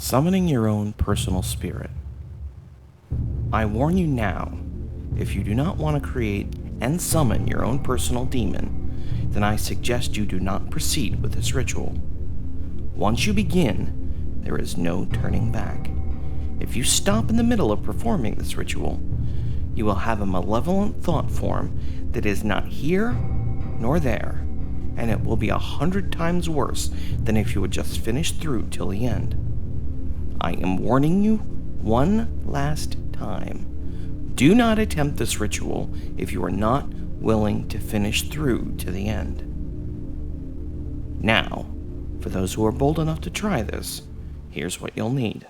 Summoning your own personal spirit. I warn you now, if you do not want to create and summon your own personal demon, then I suggest you do not proceed with this ritual. Once you begin, there is no turning back. If you stop in the middle of performing this ritual, you will have a malevolent thought form that is not here nor there, and it will be 100 times worse than if you had just finished through till the end. I am warning you one last time. Do not attempt this ritual if you are not willing to finish through to the end. Now, for those who are bold enough to try this, here's what you'll need.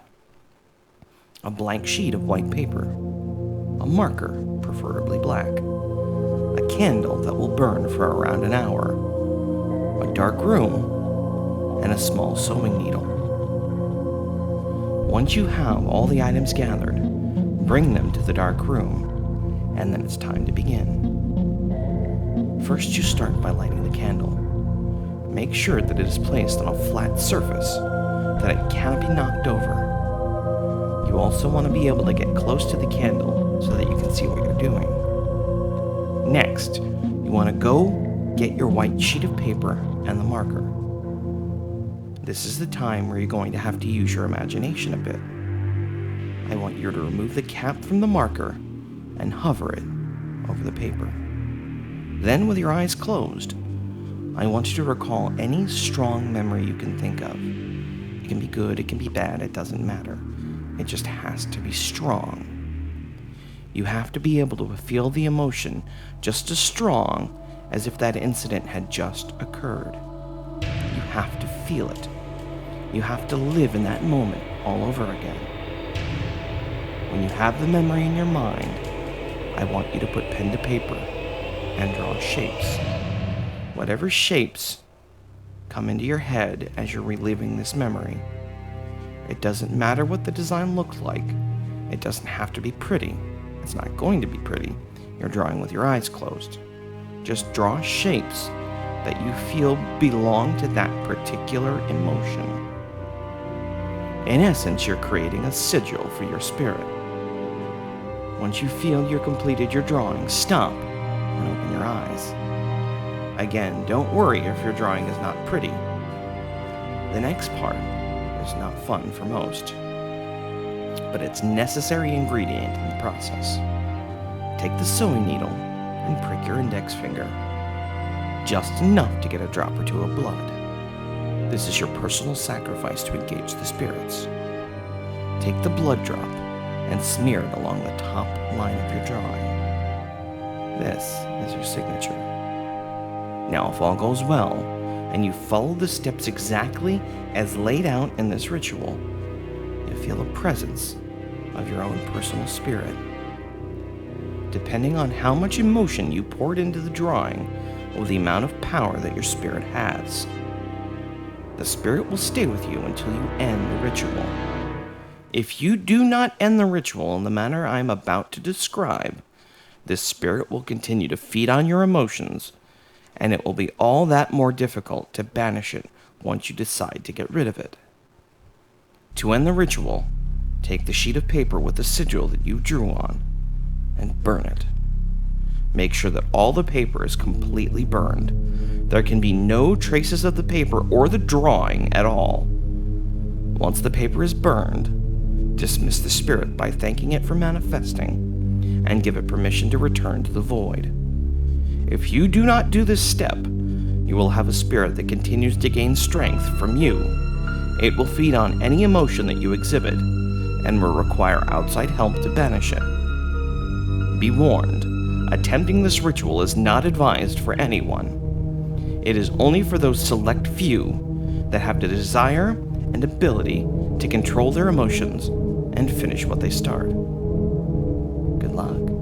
A blank sheet of white paper, a marker, preferably black, a candle that will burn for around an hour, a dark room, and a small sewing needle. Once you have all the items gathered, bring them to the dark room, and then it's time to begin. First, you start by lighting the candle. Make sure that it is placed on a flat surface, that it cannot be knocked over. You also want to be able to get close to the candle so that you can see what you're doing. Next, you want to go get your white sheet of paper and the marker. This is the time where you're going to have to use your imagination a bit. I want you to remove the cap from the marker and hover it over the paper. Then, with your eyes closed, I want you to recall any strong memory you can think of. It can be good, it can be bad, it doesn't matter. It just has to be strong. You have to be able to feel the emotion just as strong as if that incident had just occurred. You have to feel it. You have to live in that moment all over again. When you have the memory in your mind, I want you to put pen to paper and draw shapes. Whatever shapes come into your head as you're reliving this memory. It doesn't matter what the design looks like. It doesn't have to be pretty. It's not going to be pretty. You're drawing with your eyes closed. Just draw shapes that you feel belong to that particular emotion. In essence, you're creating a sigil for your spirit. Once you feel you've completed your drawing, stop and open your eyes. Again, don't worry if your drawing is not pretty. The next part is not fun for most, but it's a necessary ingredient in the process. Take the sewing needle and prick your index finger, just enough to get a drop or two of blood. This is your personal sacrifice to engage the spirits. Take the blood drop and smear it along the top line of your drawing. This is your signature. Now, if all goes well, and you follow the steps exactly as laid out in this ritual, you feel a presence of your own personal spirit. Depending on how much emotion you poured into the drawing or the amount of power that your spirit has, the spirit will stay with you until you end the ritual. If you do not end the ritual in the manner I am about to describe, this spirit will continue to feed on your emotions, and it will be all that more difficult to banish it once you decide to get rid of it. To end the ritual, take the sheet of paper with the sigil that you drew on and burn it. Make sure that all the paper is completely burned. There can be no traces of the paper or the drawing at all. Once the paper is burned, dismiss the spirit by thanking it for manifesting and give it permission to return to the void. If you do not do this step, you will have a spirit that continues to gain strength from you. It will feed on any emotion that you exhibit and will require outside help to banish it. Be warned, attempting this ritual is not advised for anyone. It is only for those select few that have the desire and ability to control their emotions and finish what they start. Good luck.